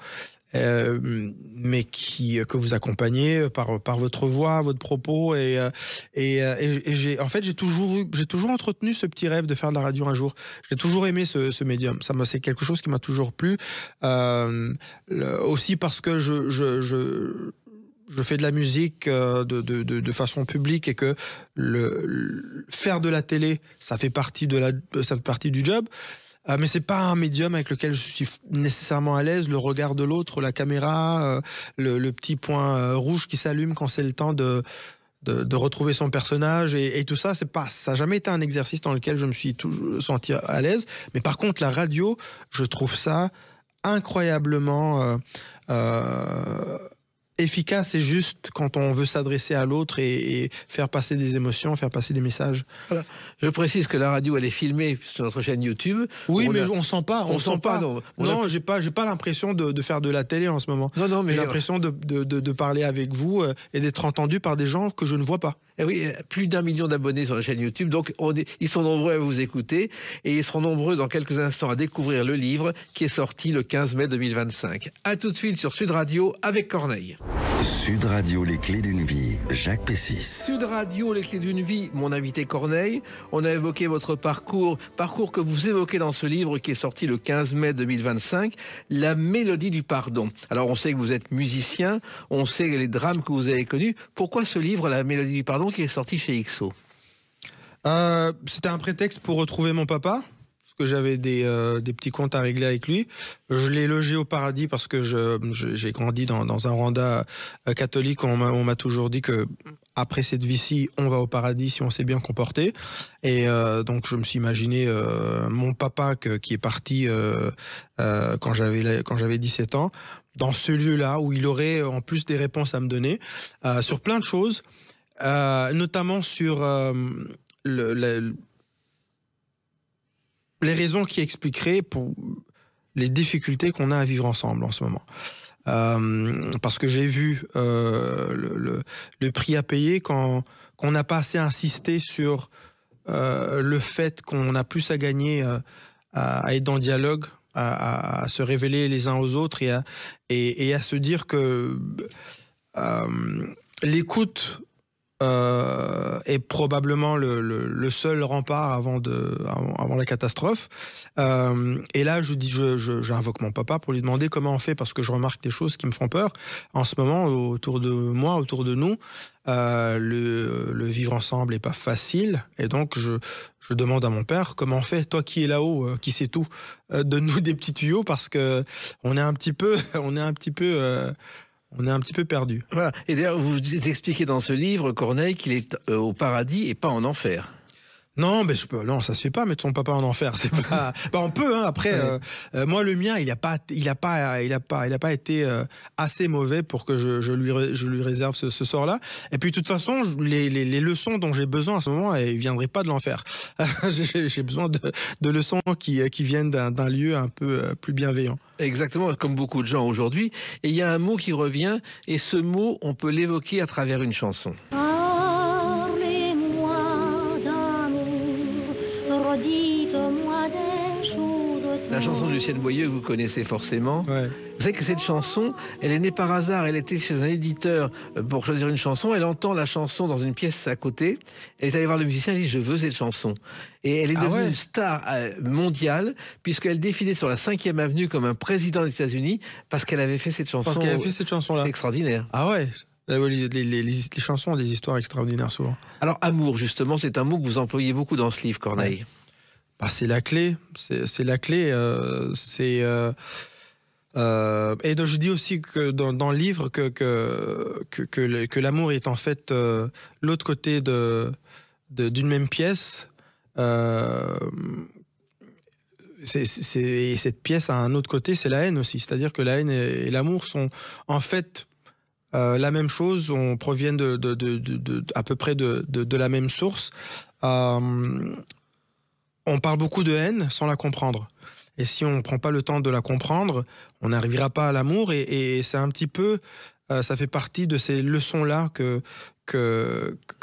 mais que vous accompagnez par votre voix, votre propos, et j'ai toujours entretenu ce petit rêve de faire de la radio un jour. J'ai toujours aimé ce médium. C'est quelque chose qui m'a toujours plu, aussi parce que je fais de la musique de façon publique, et que faire de la télé, ça fait partie du job. Mais c'est pas un médium avec lequel je suis nécessairement à l'aise. Le regard de l'autre, la caméra, le petit point rouge qui s'allume quand c'est le temps de retrouver son personnage, et tout ça, ça n'a jamais été un exercice dans lequel je me suis toujours senti à l'aise. Mais par contre, la radio, je trouve ça incroyablement efficace et juste quand on veut s'adresser à l'autre et faire passer des émotions, faire passer des messages. Voilà. Je précise que la radio, elle est filmée sur notre chaîne YouTube. Oui, mais on sent pas. On sent pas. Non, j'ai pas l'impression de faire de la télé en ce moment. Non, mais j'ai l'impression de parler avec vous et d'être entendu par des gens que je ne vois pas. Et oui, plus d'1 million d'abonnés sur la chaîne YouTube, donc ils sont nombreux à vous écouter, et ils seront nombreux dans quelques instants à découvrir le livre qui est sorti le 15 mai 2025. À tout de suite sur Sud Radio avec Corneille. Sud Radio, les clés d'une vie, Jacques Pessis. Sud Radio, les clés d'une vie, mon invité Corneille. On a évoqué votre parcours que vous évoquez dans ce livre qui est sorti le 15 mai 2025, La mélodie du pardon. Alors on sait que vous êtes musicien, on sait les drames que vous avez connus. Pourquoi ce livre, La mélodie du pardon, qui est sorti chez XO? C'était un prétexte pour retrouver mon papa, parce que j'avais des petits comptes à régler avec lui. Je l'ai logé au paradis parce que j'ai grandi dans un Rwanda catholique. On m'a toujours dit que après cette vie-ci, on va au paradis si on s'est bien comporté. Et donc je me suis imaginé mon papa qui est parti quand j'avais 17 ans, dans ce lieu-là où il aurait en plus des réponses à me donner sur plein de choses, notamment sur les raisons qui expliqueraient pour les difficultés qu'on a à vivre ensemble en ce moment. Parce que j'ai vu le prix à payer quand on n'a pas assez insisté sur le fait qu'on a plus à gagner à être dans le dialogue, à se révéler les uns aux autres et à se dire que l'écoute est probablement le seul rempart avant la catastrophe. Et là, j'invoque mon papa pour lui demander comment on fait, parce que je remarque des choses qui me font peur. En ce moment, autour de moi, autour de nous, le vivre ensemble n'est pas facile. Et donc, je demande à mon père comment on fait. Toi qui es là-haut, qui sais tout, donne-nous des petits tuyaux, parce que on est un petit peu perdu. Voilà. Et d'ailleurs, vous expliquez dans ce livre, Corneille, qu'il est au paradis et pas en enfer. Non, mais non, ça se fait pas mettre son papa en enfer. C'est pas. Bah, on peut. Hein, après, moi, le mien, il a pas été assez mauvais pour que je lui réserve ce sort-là. Et puis, de toute façon, les leçons dont j'ai besoin à ce moment, elles viendraient pas de l'enfer. J'ai besoin de leçons qui viennent d'un lieu un peu plus bienveillant. Exactement, comme beaucoup de gens aujourd'hui. Et il y a un mot qui revient, et ce mot, on peut l'évoquer à travers une chanson. La chanson de Lucienne Boyeux, vous connaissez forcément. Ouais. Vous savez que cette chanson, elle est née par hasard. Elle était chez un éditeur pour choisir une chanson. Elle entend la chanson dans une pièce à côté. Elle est allée voir le musicien, elle dit « Je veux cette chanson ». Et elle est devenue une star mondiale, puisqu'elle défilait sur la 5e avenue comme un président des États-Unis, parce qu'elle avait fait cette chanson. Parce qu'elle avait fait cette chanson-là. C'est extraordinaire. Ah ouais. Les chansons ont des histoires extraordinaires souvent. Alors, amour, justement, c'est un mot que vous employez beaucoup dans ce livre, Corneille. Ouais. Bah, c'est la clé. C'est la clé. Et donc je dis aussi que dans le livre que l'amour est en fait l'autre côté d'une même pièce. Et cette pièce a un autre côté, c'est la haine aussi. C'est-à-dire que la haine et l'amour sont en fait la même chose. On provient à peu près de la même source. On parle beaucoup de haine sans la comprendre. Et si on ne prend pas le temps de la comprendre, on n'arrivera pas à l'amour. Et c'est un petit peu... ça fait partie de ces leçons-là que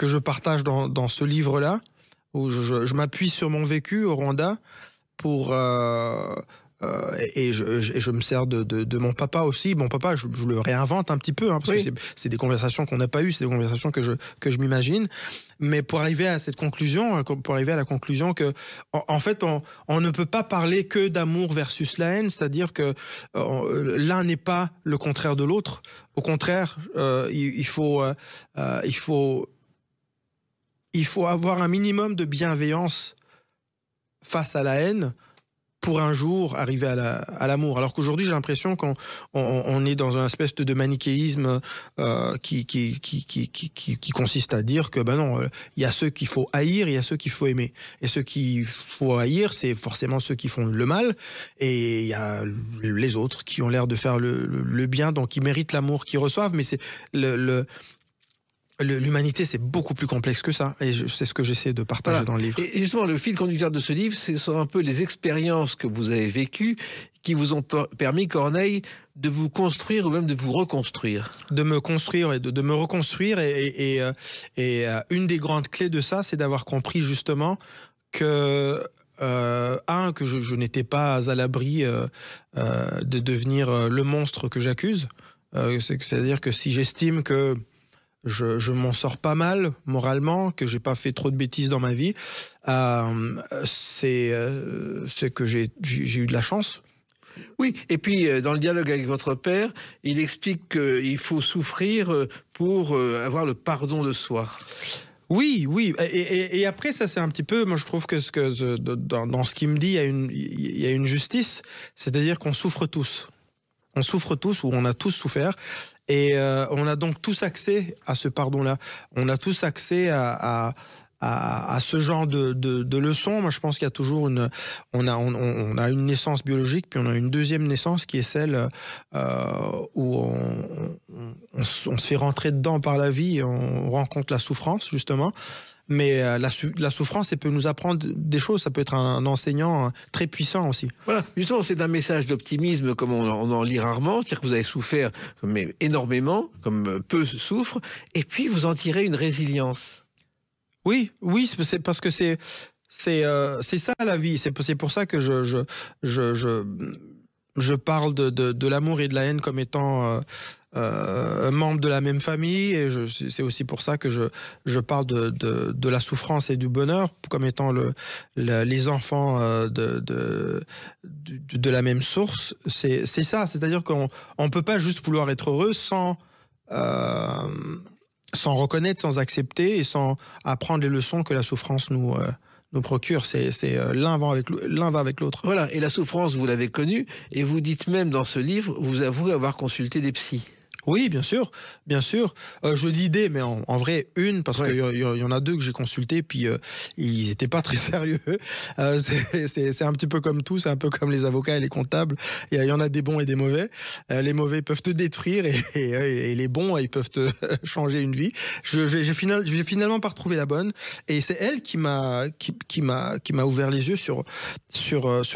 je partage dans ce livre-là, où je m'appuie sur mon vécu au Rwanda pour... et je me sers de mon papa aussi. Mon papa, je le réinvente un petit peu, hein, parce que c'est des conversations qu'on n'a pas eues, c'est des conversations que je m'imagine. Mais pour arriver à cette conclusion, pour arriver à la conclusion que, en fait, on ne peut pas parler que d'amour versus la haine, c'est-à-dire que l'un n'est pas le contraire de l'autre. Au contraire, il faut avoir un minimum de bienveillance face à la haine pour un jour arriver à l'amour. Alors qu'aujourd'hui, j'ai l'impression qu'on est dans une espèce de manichéisme qui consiste à dire que ben non, il y a ceux qu'il faut haïr, il y a ceux qu'il faut aimer. Et ceux qu'il faut haïr, c'est forcément ceux qui font le mal, et il y a les autres qui ont l'air de faire le bien, donc ils méritent l'amour qu'ils reçoivent, mais c'est l'humanité, c'est beaucoup plus complexe que ça. Et c'est ce que j'essaie de partager dans le livre. Et justement, le fil conducteur de ce livre, ce sont un peu les expériences que vous avez vécues qui vous ont permis, Corneille, de vous construire ou même de vous reconstruire. De me construire et de me reconstruire. Et une des grandes clés de ça, c'est d'avoir compris justement que... que je n'étais pas à l'abri de devenir le monstre que j'accuse. C'est-à-dire que si j'estime que je m'en sors pas mal moralement, que j'ai pas fait trop de bêtises dans ma vie, c'est que j'ai eu de la chance. Oui, et puis dans le dialogue avec votre père, il explique qu'il faut souffrir pour avoir le pardon de soi. Oui, oui. Et après, ça, c'est un petit peu... Moi, je trouve que dans ce qu'il me dit, il y a une justice. C'est-à-dire qu'on souffre tous. On souffre tous, ou on a tous souffert. Et on a donc tous accès à ce pardon-là. On a tous accès à ce genre de leçons. Moi, je pense qu'il y a toujours on a une naissance biologique, puis on a une deuxième naissance qui est celle où on se fait rentrer dedans par la vie, et on rencontre la souffrance, justement. Mais la souffrance, elle peut nous apprendre des choses. Ça peut être un enseignant très puissant aussi. Voilà, justement, c'est un message d'optimisme comme on en lit rarement. C'est-à-dire que vous avez souffert mais énormément, comme peu souffrent, et puis vous en tirez une résilience. Oui, c'est parce que c'est ça la vie. C'est pour ça que je parle de l'amour et de la haine comme étant membre de la même famille, et c'est aussi pour ça que je parle de la souffrance et du bonheur comme étant les enfants de la même source. C'est ça, c'est-à-dire qu'on peut pas juste vouloir être heureux sans reconnaître, sans accepter et sans apprendre les leçons que la souffrance nous procure. L'un va avec l'autre. Voilà, et la souffrance, vous l'avez connue, et vous dites même dans ce livre, vous avouez avoir consulté des psys. Oui, bien sûr, bien sûr. Je dis des, mais en vrai une, parce qu'il y en a deux que j'ai consultés, puis ils n'étaient pas très sérieux. C'est un petit peu comme tout, c'est un peu comme les avocats et les comptables. Il y en a des bons et des mauvais. Les mauvais peuvent te détruire, et les bons, ils peuvent te changer une vie. J'ai finalement pas retrouvé la bonne, et c'est elle qui m'a ouvert les yeux sur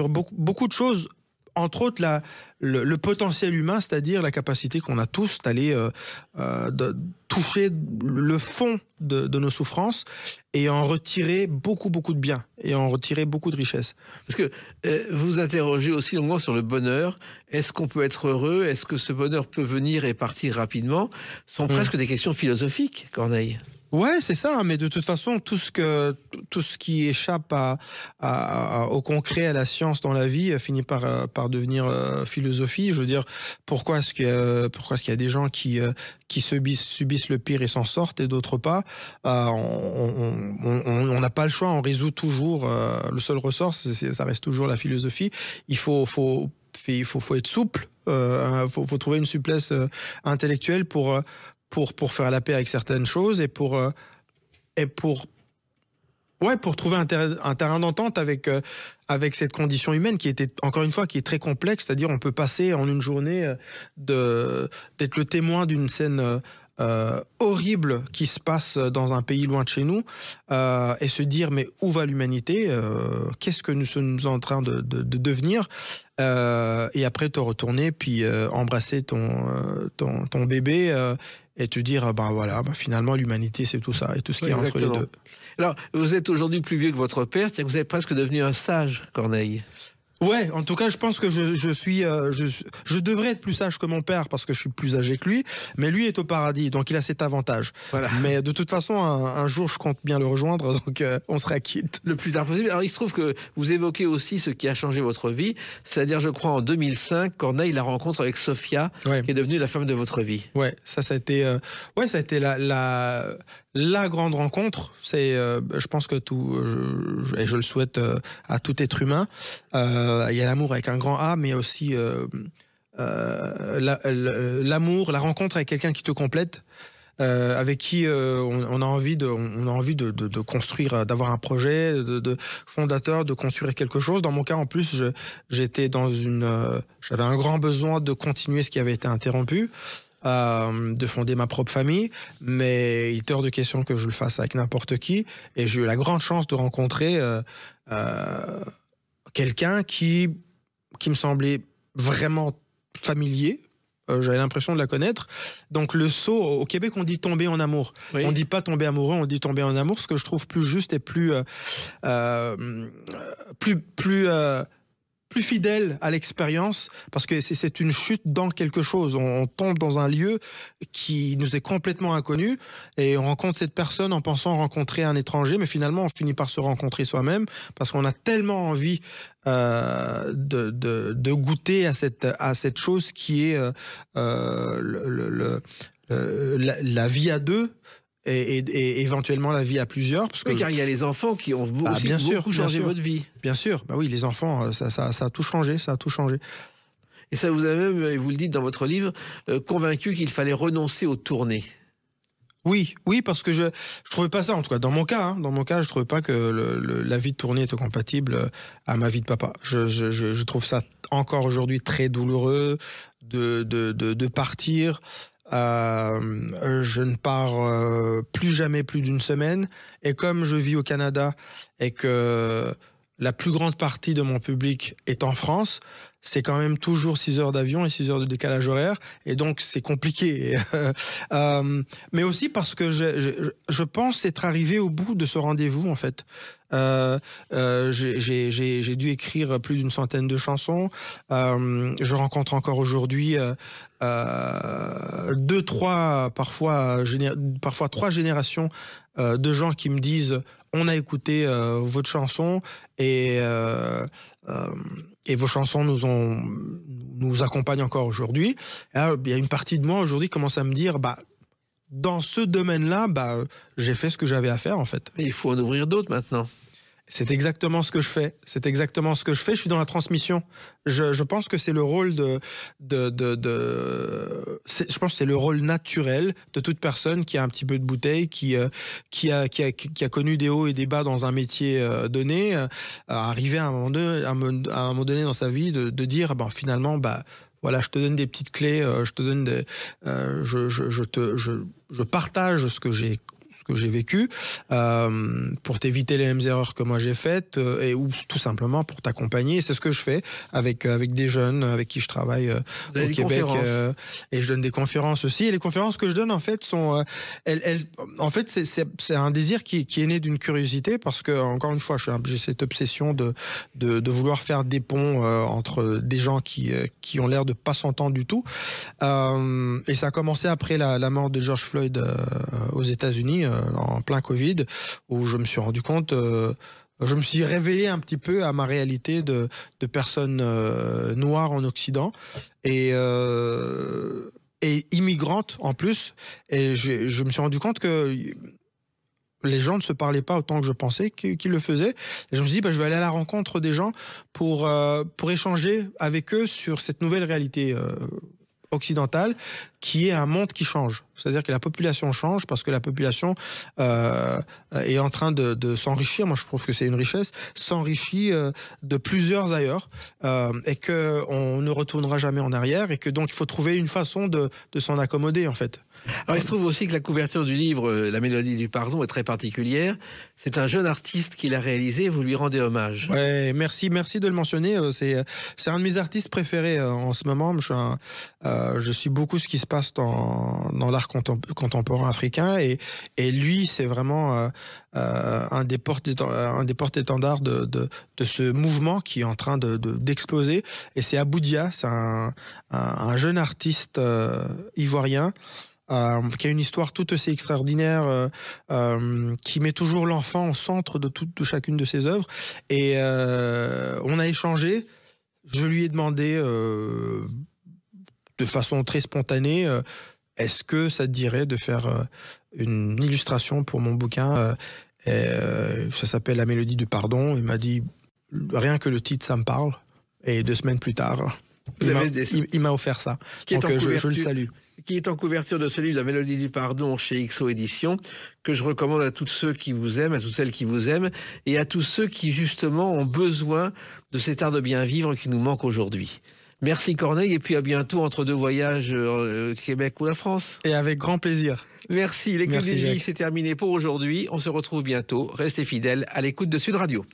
beaucoup de choses. Entre autres, le potentiel humain, c'est-à-dire la capacité qu'on a tous d'aller toucher le fond de nos souffrances et en retirer beaucoup de bien, et en retirer beaucoup de richesse. Parce que vous interrogez aussi longuement sur le bonheur. Est-ce qu'on peut être heureux? Est-ce que ce bonheur peut venir et partir rapidement? Ce sont presque des questions philosophiques, Corneille. Ouais, c'est ça, mais de toute façon, tout ce qui échappe au concret, à la science dans la vie, finit par devenir philosophie. Je veux dire, pourquoi est-ce qu'il y a des gens qui subissent le pire et s'en sortent, et d'autres pas? On n'a pas le choix, on résout toujours. Le seul ressort, ça reste toujours la philosophie. Il faut être souple, faut trouver une souplesse intellectuelle pour faire la paix avec certaines choses, et pour trouver un terrain d'entente avec cette condition humaine qui était, encore une fois, qui est très complexe. C'est-à-dire, on peut passer en une journée d'être le témoin d'une scène horrible qui se passe dans un pays loin de chez nous, et se dire, mais où va l'humanité? Qu'est-ce que nous sommes en train de devenir? Et après te retourner, puis embrasser ton bébé, et te dire, finalement, l'humanité, c'est tout ça, et tout ce qui est entre les deux. Alors, vous êtes aujourd'hui plus vieux que votre père, c'est-à-dire que vous êtes presque devenu un sage, Corneille. Ouais, en tout cas, je pense que je devrais être plus sage que mon père, parce que je suis plus âgé que lui, mais lui est au paradis, donc il a cet avantage. Voilà. Mais de toute façon, un jour, je compte bien le rejoindre, donc on sera quitte. Le plus tard possible. Alors, il se trouve que vous évoquez aussi ce qui a changé votre vie, c'est-à-dire, je crois, en 2005, Corneille, la rencontre avec Sophia, qui est devenue la femme de votre vie. Ouais, ça a été la grande rencontre. C'est, je pense que et je le souhaite à tout être humain. Il y a l'amour avec un grand A, mais il y a aussi l'amour, la rencontre avec quelqu'un qui te complète, avec qui on a envie de construire, d'avoir un projet de fondateur, de construire quelque chose. Dans mon cas, en plus, j'étais j'avais un grand besoin de continuer ce qui avait été interrompu. De fonder ma propre famille, mais il est hors de question que je le fasse avec n'importe qui, et j'ai eu la grande chance de rencontrer quelqu'un qui me semblait vraiment familier. J'avais l'impression de la connaître. Donc le saut, au Québec, on dit tomber en amour. Oui. On dit pas tomber amoureux, on dit tomber en amour, ce que je trouve plus juste et plus plus fidèle à l'expérience, parce que c'est une chute dans quelque chose. On tombe dans un lieu qui nous est complètement inconnu et on rencontre cette personne en pensant rencontrer un étranger, mais finalement on finit par se rencontrer soi-même parce qu'on a tellement envie de goûter à cette chose qui est la vie à deux. Et éventuellement la vie à plusieurs. Parce que, oui, car il y a les enfants qui ont aussi beaucoup changé votre vie. Bien sûr, bah oui, les enfants, ça a tout changé, ça a tout changé. Et ça vous a même, et vous le dites dans votre livre, convaincu qu'il fallait renoncer aux tournées. Oui, parce que je trouvais pas ça, en tout cas dans mon cas, je trouvais pas que la vie de tournée était compatible à ma vie de papa. Je trouve ça encore aujourd'hui très douloureux de partir. Je ne pars plus jamais plus d'une semaine, et comme je vis au Canada et que la plus grande partie de mon public est en France, c'est quand même toujours 6 heures d'avion et 6 heures de décalage horaire, et donc c'est compliqué. Mais aussi parce que je pense être arrivé au bout de ce rendez-vous, en fait. J'ai dû écrire plus d'une centaine de chansons. Je rencontre encore aujourd'hui 2, 3, parfois 3 générations de gens qui me disent on a écouté votre chanson et vos chansons nous accompagnent encore aujourd'hui. Il y a une partie de moi aujourd'hui qui commence à me dire dans ce domaine-là, j'ai fait ce que j'avais à faire, en fait. Mais il faut en ouvrir d'autres maintenant. C'est exactement ce que je fais. Je suis dans la transmission. Je pense que c'est le rôle je pense que c'est le rôle naturel de toute personne qui a un petit peu de bouteille, qui a connu des hauts et des bas dans un métier donné, arriver à un moment donné dans sa vie de dire finalement voilà, je te donne des petites clés, je partage ce que j'ai vécu pour t'éviter les mêmes erreurs que moi j'ai faites ou tout simplement pour t'accompagner. C'est ce que je fais avec des jeunes avec qui je travaille au Québec, et je donne des conférences aussi. Et les conférences que je donne en fait sont c'est un désir qui est né d'une curiosité, parce que encore une fois j'ai cette obsession de vouloir faire des ponts entre des gens qui ont l'air de pas s'entendre du tout, et ça a commencé après la mort de George Floyd aux États-Unis, en plein Covid, où je me suis rendu compte, je me suis réveillé un petit peu à ma réalité de personne noire en Occident et immigrante en plus, et je me suis rendu compte que les gens ne se parlaient pas autant que je pensais qu'ils le faisaient, et je me suis dit je vais aller à la rencontre des gens pour échanger avec eux sur cette nouvelle réalité occidentale, qui est un monde qui change. C'est-à-dire que la population change, parce que la population est en train de s'enrichir. Moi, je trouve que c'est une richesse, s'enrichit de plusieurs ailleurs, et qu'on ne retournera jamais en arrière, et que donc il faut trouver une façon de s'en accommoder, en fait. Alors, il se trouve aussi que la couverture du livre La Mélodie du Pardon est très particulière. C'est un jeune artiste qui l'a réalisé, vous lui rendez hommage. Ouais, merci de le mentionner. C'est un de mes artistes préférés en ce moment. Je suis beaucoup ce qui se passe dans l'art contemporain africain, et lui, c'est vraiment un des porte-étendards de ce mouvement qui est en train d'exploser. Et c'est Aboudia, c'est un jeune artiste ivoirien, qui a une histoire tout aussi extraordinaire, qui met toujours l'enfant au centre de chacune de ses œuvres. Et on a échangé. Je lui ai demandé de façon très spontanée, est-ce que ça te dirait de faire une illustration pour mon bouquin, ça s'appelle La Mélodie du Pardon. Il m'a dit, rien que le titre, ça me parle. Et 2 semaines plus tard, il m'a offert ça. Donc je le salue. Qui est en couverture de ce livre, La Mélodie du Pardon, chez XO Éditions, que je recommande à tous ceux qui vous aiment, à toutes celles qui vous aiment, et à tous ceux qui, justement, ont besoin de cet art de bien vivre qui nous manque aujourd'hui. Merci Corneille, et puis à bientôt entre 2 voyages, Québec ou la France. Et avec grand plaisir. Merci. Les Clés d'une Vie, c'est terminé pour aujourd'hui. On se retrouve bientôt. Restez fidèles à l'écoute de Sud Radio.